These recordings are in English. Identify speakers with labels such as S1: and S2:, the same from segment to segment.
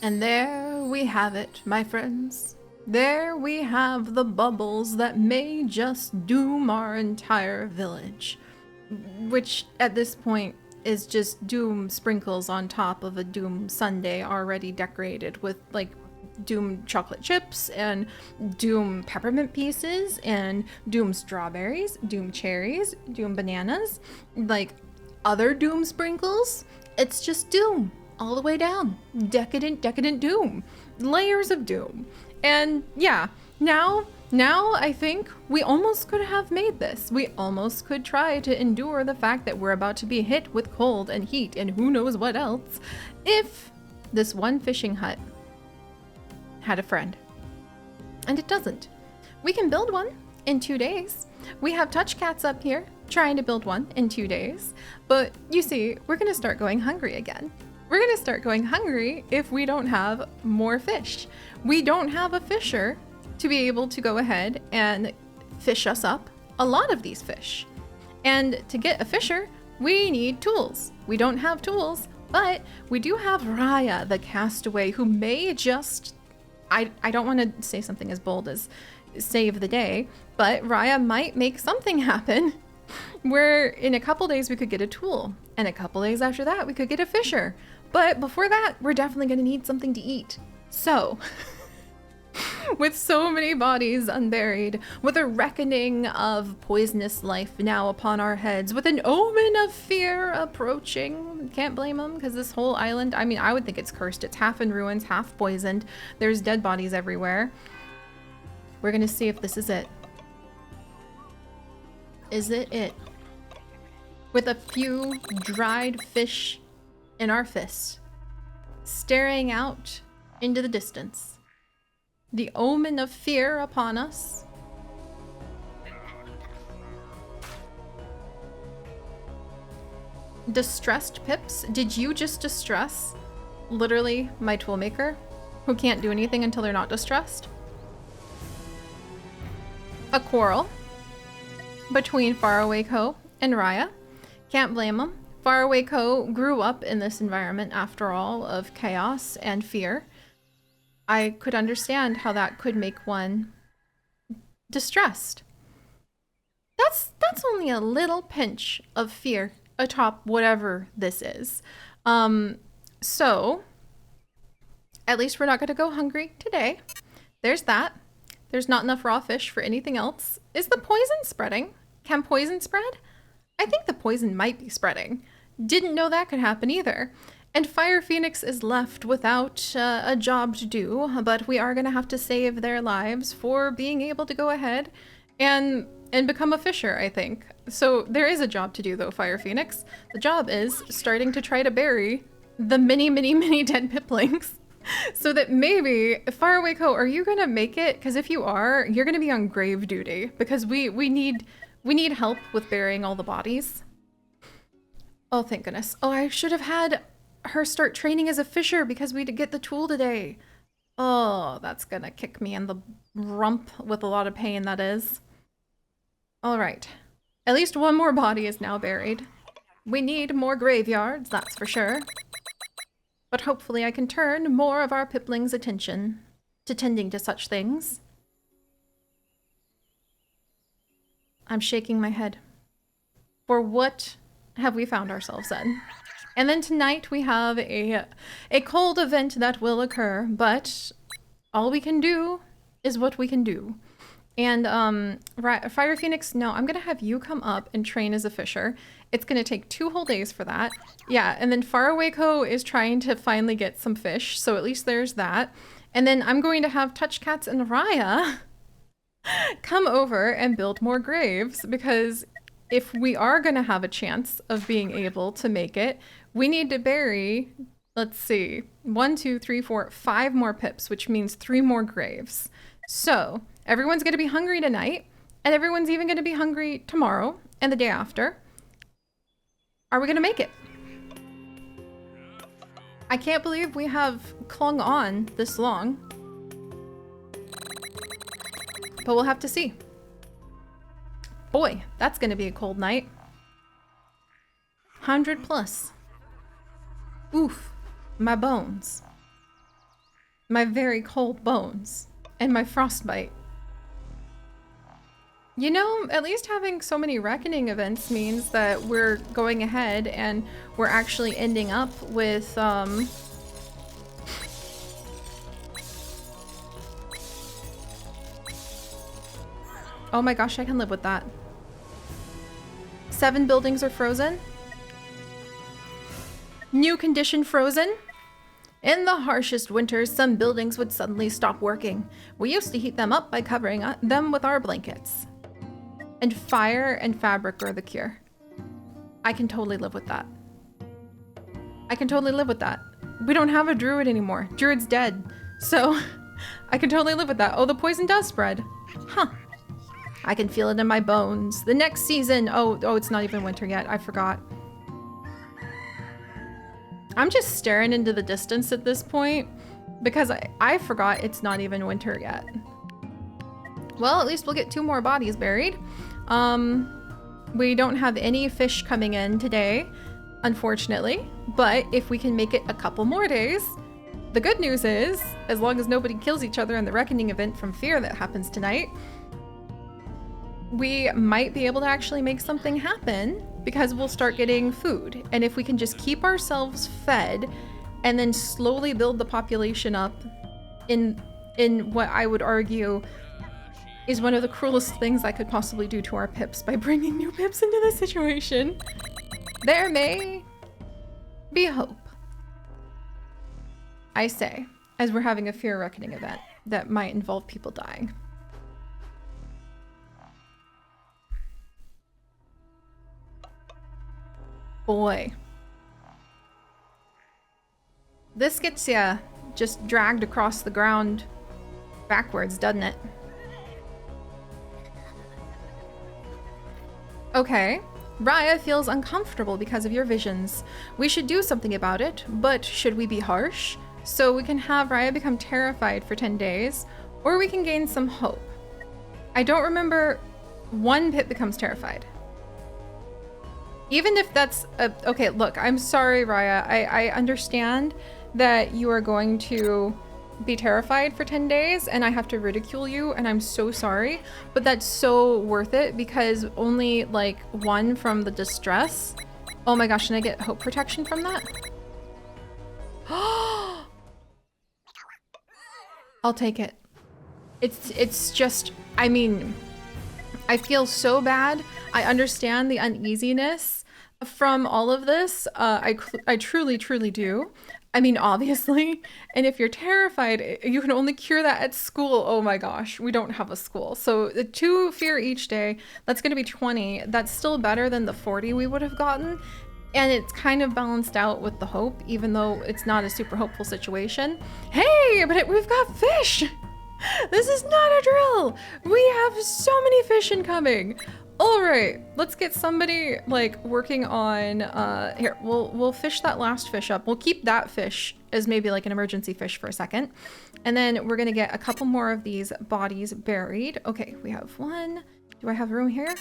S1: And there we have it, my friends. There we have the bubbles that may just doom our entire village. Which, at this point, is just doom sprinkles on top of a doom sundae already decorated with, like, doom chocolate chips and doom peppermint pieces and doom strawberries, doom cherries, doom bananas, like other doom sprinkles. It's just doom all the way down. Decadent doom. Layers of doom. And yeah, now I think we almost could have made this. We almost could try to endure the fact that we're about to be hit with cold and heat and who knows what else if this one fishing hut had a friend. And it doesn't. We can build one in 2 days. We have touch cats up here trying to build one in 2 days. But you see, we're gonna start going hungry again. We're gonna start going hungry if we don't have more fish. We don't have a fisher to be able to go ahead and fish us up a lot of these fish. And to get a fisher, we need tools. We don't have tools, but we do have Raya, the castaway, who may just, I don't want to say something as bold as save the day, but Raya might make something happen where in a couple days we could get a tool, and a couple days after that we could get a fisher. But before that, we're definitely going to need something to eat. So, with so many bodies unburied, with a reckoning of poisonous life now upon our heads, with an omen of fear approaching, can't blame them, because this whole island, I mean, I would think it's cursed. It's half in ruins, half poisoned. There's dead bodies everywhere. We're going to see if this is it. Is it it? With a few dried fish in our fists, staring out into the distance. The omen of fear upon us. Distressed pips? Did you just distress literally my toolmaker, who can't do anything until they're not distressed? A quarrel between Faraway Co and Raya. Can't blame them. Faraway Co grew up in this environment, after all, of chaos and fear. I could understand how that could make one distressed. That's only a little pinch of fear atop whatever this is. So at least we're not going to go hungry today. There's that. There's not enough raw fish for anything else. Is the poison spreading? Can poison spread? I think the poison might be spreading. Didn't know that could happen either. And Fire Phoenix is left without a job to do, but we are going to have to save their lives for being able to go ahead and become a fisher, I think. So there is a job to do though, Fire Phoenix. The job is starting to try to bury the many dead piplings. So that maybe, Faraway Co, are you going to make it? Because if you are, you're going to be on grave duty, because we need help with burying all the bodies. Oh, thank goodness. Oh, I should have had her start training as a fisher because we did get the tool today. Oh, that's gonna kick me in the rump with a lot of pain, that is. All right. At least one more body is now buried. We need more graveyards, that's for sure. But hopefully I can turn more of our piplings' attention to tending to such things. I'm shaking my head. For what have we found ourselves in? And then tonight we have a cold event that will occur, but all we can do is what we can do. And Fire Phoenix, no, I'm gonna have you come up and train as a fisher. It's gonna take 2 whole days for that. Yeah, and then Faraway Co is trying to finally get some fish, so at least there's that. And then I'm going to have Touch Cats and Raya come over and build more graves, because if we are gonna have a chance of being able to make it, we need to bury, let's see, 1, 2, 3, 4, 5 more pips, which means 3 more graves. So everyone's gonna be hungry tonight, and everyone's even gonna be hungry tomorrow and the day after. Are we gonna make it? I can't believe we have clung on this long, but we'll have to see. Boy, that's gonna be a cold night. 100 plus. Oof, my bones. My very cold bones and my frostbite. You know, at least having so many reckoning events means that we're going ahead and we're actually ending up with, oh my gosh, I can live with that. 7 buildings are frozen. New condition frozen. In the harshest winters, some buildings would suddenly stop working. We used to heat them up by covering them with our blankets. And fire and fabric are the cure. I can totally live with that. I can totally live with that. We don't have a druid anymore. Druid's dead. So I can totally live with that. Oh, the poison does spread. Huh. I can feel it in my bones. The next season. Oh, it's not even winter yet. I forgot. I'm just staring into the distance at this point because I forgot it's not even winter yet. Well, at least we'll get 2 more bodies buried. We don't have any fish coming in today, unfortunately, but if we can make it a couple more days, the good news is, as long as nobody kills each other in the reckoning event from fear that happens tonight, we might be able to actually make something happen because we'll start getting food. And if we can just keep ourselves fed and then slowly build the population up in what I would argue is one of the cruelest things I could possibly do to our pips by bringing new pips into this situation, there may be hope. I say, as we're having a fear reckoning event that might involve people dying. Boy. This gets ya just dragged across the ground backwards, doesn't it? Okay. Raya feels uncomfortable because of your visions. We should do something about it, but should we be harsh? So we can have Raya become terrified for 10 days, or we can gain some hope. I don't remember 1 pip becomes terrified. Even if that's okay, look, I'm sorry, Raya. I understand that you are going to be terrified for 10 days and I have to ridicule you, and I'm so sorry, but that's so worth it because only like 1 from the distress. Oh my gosh, can I get hope protection from that? I'll take it. It's just, I mean, I feel so bad. I understand the uneasiness from all of this. I truly, truly do. I mean, obviously. And if you're terrified, you can only cure that at school. Oh my gosh, we don't have a school. So the 2 fear each day, that's going to be 20. That's still better than the 40 we would have gotten. And it's kind of balanced out with the hope, even though it's not a super hopeful situation. Hey, but we've got fish. This is not a drill. We have so many fish incoming. All right, let's get somebody like working on, here, we'll fish that last fish up. We'll keep that fish as maybe like an emergency fish for a second. And then we're gonna get a couple more of these bodies buried. Okay, we have 1. Do I have room here?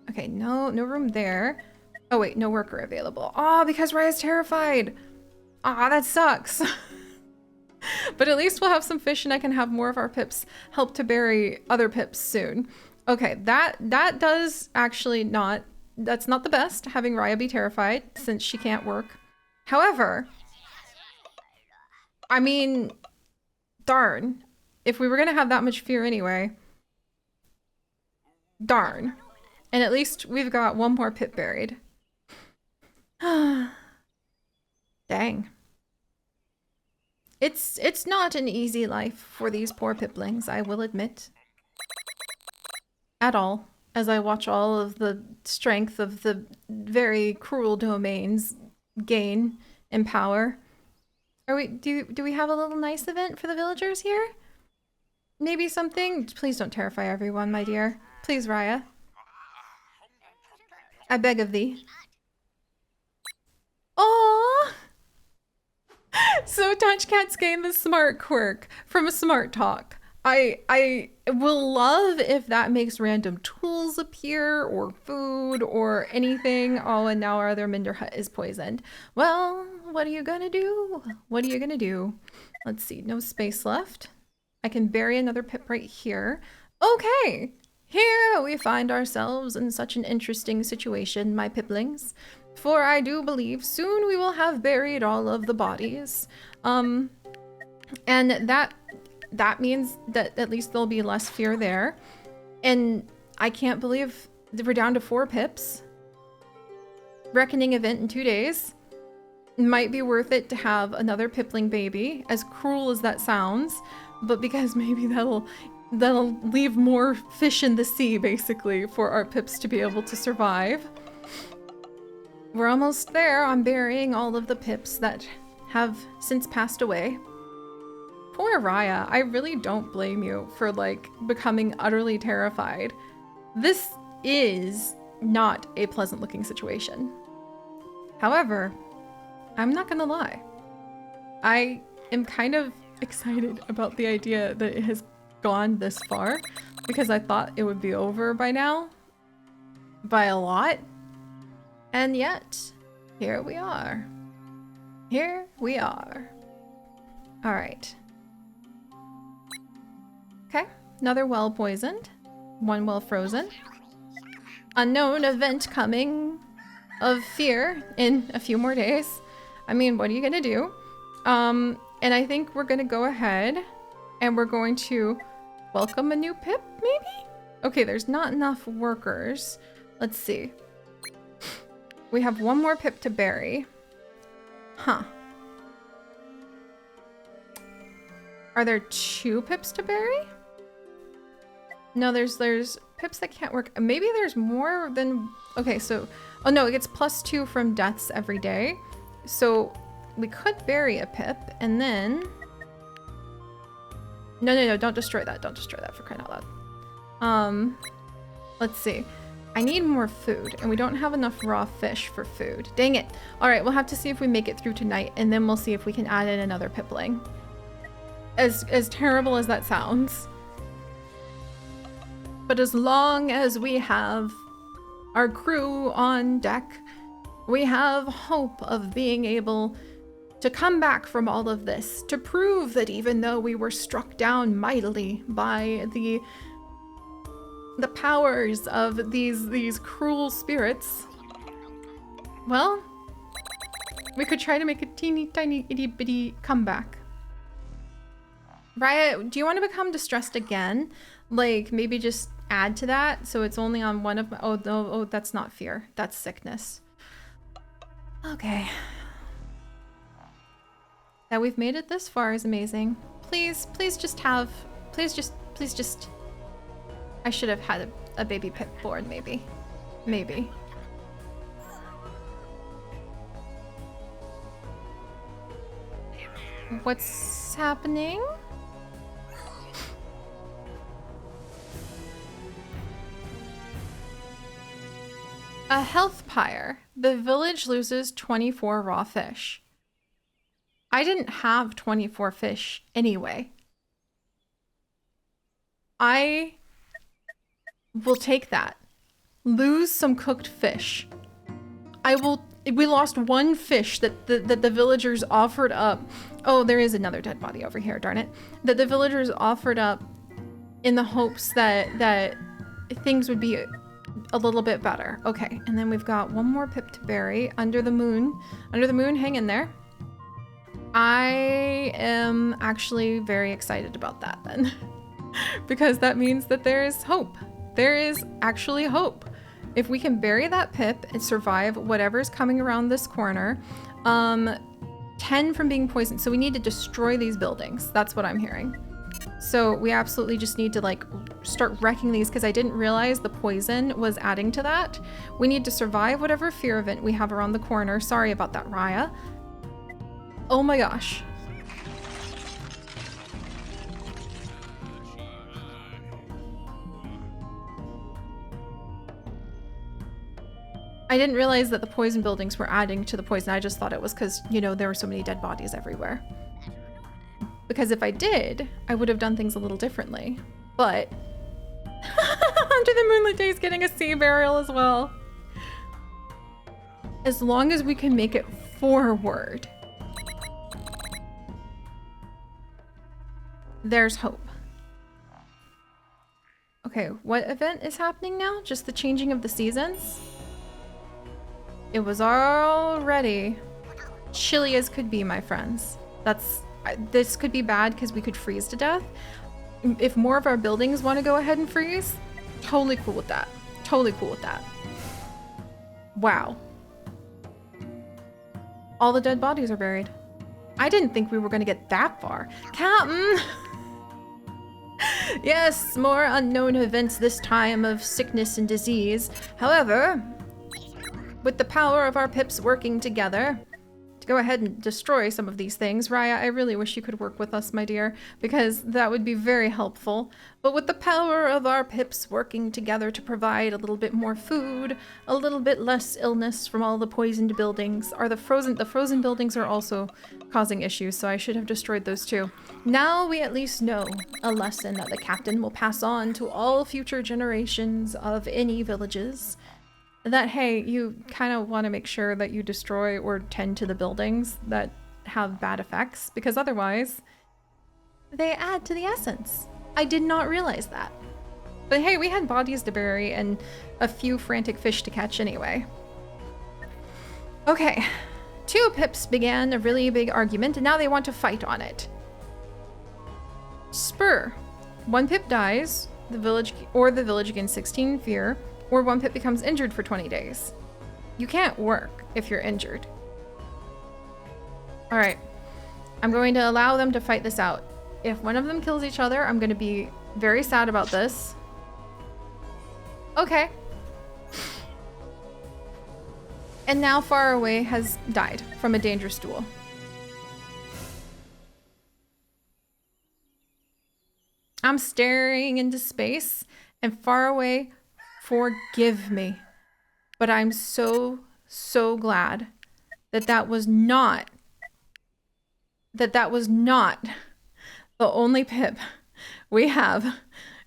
S1: Okay, no room there. Oh wait, no worker available. Oh, because Raya's terrified. Ah, that sucks. But at least we'll have some fish and I can have more of our pips help to bury other pips soon. Okay, that does actually that's not the best, having Raya be terrified since she can't work. However, I mean, darn, if we were gonna have that much fear anyway, darn. And at least we've got 1 more pip buried. Dang. It's not an easy life for these poor piplings, I will admit. At all, as I watch all of the strength of the very cruel domains gain in power. Do we have a little nice event for the villagers here? Maybe something? Please don't terrify everyone, my dear. Please, Raya. I beg of thee. Aww! So Touch Cats gained the smart quirk from a smart talk. I will love if that makes random tools appear or food or anything. Oh, and now our other Minder hut is poisoned. Well, what are you gonna do? What are you gonna do? Let's see, no space left. I can bury another pip right here. Okay, here we find ourselves in such an interesting situation, my piplings. For I do believe soon we will have buried all of the bodies. And that means that at least there'll be less fear there. And I can't believe that we're down to 4 pips. Reckoning event in 2 days. Might be worth it to have another pipling baby, as cruel as that sounds, but because maybe that'll leave more fish in the sea, basically, for our pips to be able to survive. We're almost there on burying all of the pips that have since passed away. Poor Raya, I really don't blame you for, like, becoming utterly terrified. This is not a pleasant looking situation. However, I'm not gonna lie. I am kind of excited about the idea that it has gone this far because I thought it would be over by now. By a lot. And yet, here we are. Here we are. All right. Okay, another well poisoned, 1 well frozen. Unknown event coming of fear in a few more days. I mean, what are you gonna do? And I think we're gonna go ahead and we're going to welcome a new pip, maybe? Okay, there's not enough workers. Let's see. We have 1 more pip to bury. Huh. Are there 2 pips to bury? No, there's pips that can't work. Maybe there's more than... Okay, so... Oh no, it gets +2 from deaths every day. So we could bury a pip and then... No, don't destroy that. Don't destroy that, for crying out loud. Let's see. I need more food, and we don't have enough raw fish for food. Dang it. All right, we'll have to see if we make it through tonight, and then we'll see if we can add in another pipling. As terrible as that sounds. But as long as we have our crew on deck, we have hope of being able to come back from all of this, to prove that even though we were struck down mightily by the powers of these cruel spirits, well, we could try to make a teeny tiny itty bitty comeback. Raya, do you want to become distressed again? Like, maybe just add to that so it's only on one of my... Oh, no, oh, that's not fear. That's sickness. Okay. That we've made it this far is amazing. Please just have... Please just... I should have had a baby pip born, maybe. Maybe. What's happening? A health pyre. The village loses 24 raw fish. I didn't have 24 fish anyway. I will take that. Lose some cooked fish. We lost 1 fish that the villagers offered up. Oh, there is another dead body over here, darn it. That the villagers offered up in the hopes that things would be a little bit better. Okay, and then we've got 1 more pip to bury under the moon. Under the moon, hang in there. I am actually very excited about that then. Because that means that there is hope. There is actually hope. If we can bury that pip and survive whatever's coming around this corner, 10 from being poisoned. So we need to destroy these buildings. That's what I'm hearing. So we absolutely just need to like start wrecking these because I didn't realize the poison was adding to that. We need to survive whatever fear event we have around the corner. Sorry about that, Raya. Oh my gosh. I didn't realize that the poison buildings were adding to the poison. I just thought it was because, you know, there were so many dead bodies everywhere. Because if I did, I would have done things a little differently. But Under the Moonlit Days getting a sea burial as well. As long as we can make it forward, there's hope. Okay, what event is happening now? Just the changing of the seasons? It was already chilly as could be, my friends. This could be bad because we could freeze to death. If more of our buildings want to go ahead and freeze, totally cool with that. Totally cool with that. Wow. All the dead bodies are buried. I didn't think we were going to get that far. Captain! Yes, more unknown events this time of sickness and disease. However, with the power of our pips working together to go ahead and destroy some of these things, Raya, I really wish you could work with us, my dear, because that would be very helpful. But with the power of our pips working together to provide a little bit more food, a little bit less illness from all the poisoned buildings, the frozen buildings are also causing issues, so I should have destroyed those too. Now we at least know a lesson that the captain will pass on to all future generations of any villages. That, hey, you kind of want to make sure that you destroy or tend to the buildings that have bad effects, because otherwise they add to the essence. I did not realize that. But hey, we had bodies to bury and a few frantic fish to catch anyway. Okay, 2 pips began a really big argument and now they want to fight on it. Spur. 1 pip dies, the village gains 16 fear, or 1 pip becomes injured for 20 days. You can't work if you're injured. All right, I'm going to allow them to fight this out. If one of them kills each other, I'm going to be very sad about this. Okay. And now Far Away has died from a dangerous duel. I'm staring into space, and Far Away, forgive me, but I'm so glad that that was not the only pip we have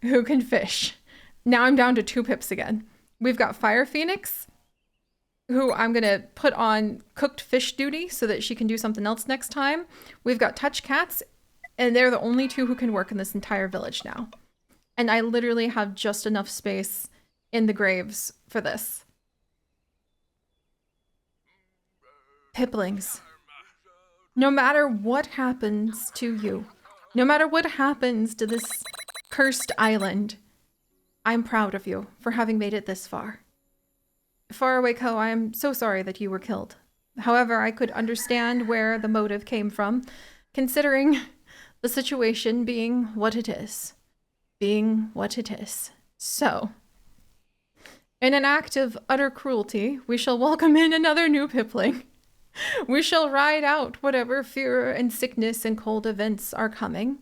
S1: who can fish. Now I'm down to 2 pips again. We've got Fire Phoenix, who I'm gonna put on cooked fish duty so that she can do something else next time. We've got Touch Cats, and they're the only 2 who can work in this entire village now. And I literally have just enough space in the graves for this. Piplings, no matter what happens to you, no matter what happens to this cursed island, I'm proud of you for having made it this far. Far Away Co, I am so sorry that you were killed. However, I could understand where the motive came from, considering the situation being what it is. So, in an act of utter cruelty, we shall welcome in another new pipling. We shall ride out whatever fear and sickness and cold events are coming,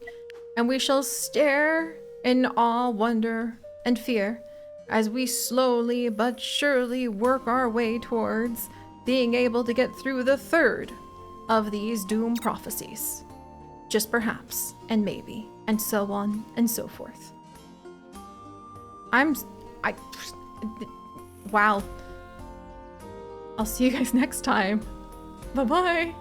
S1: and we shall stare in awe, wonder, and fear as we slowly but surely work our way towards being able to get through the 3rd of these doom prophecies. Just perhaps, and maybe, and so on and so forth. Wow. I'll see you guys next time. Bye-bye.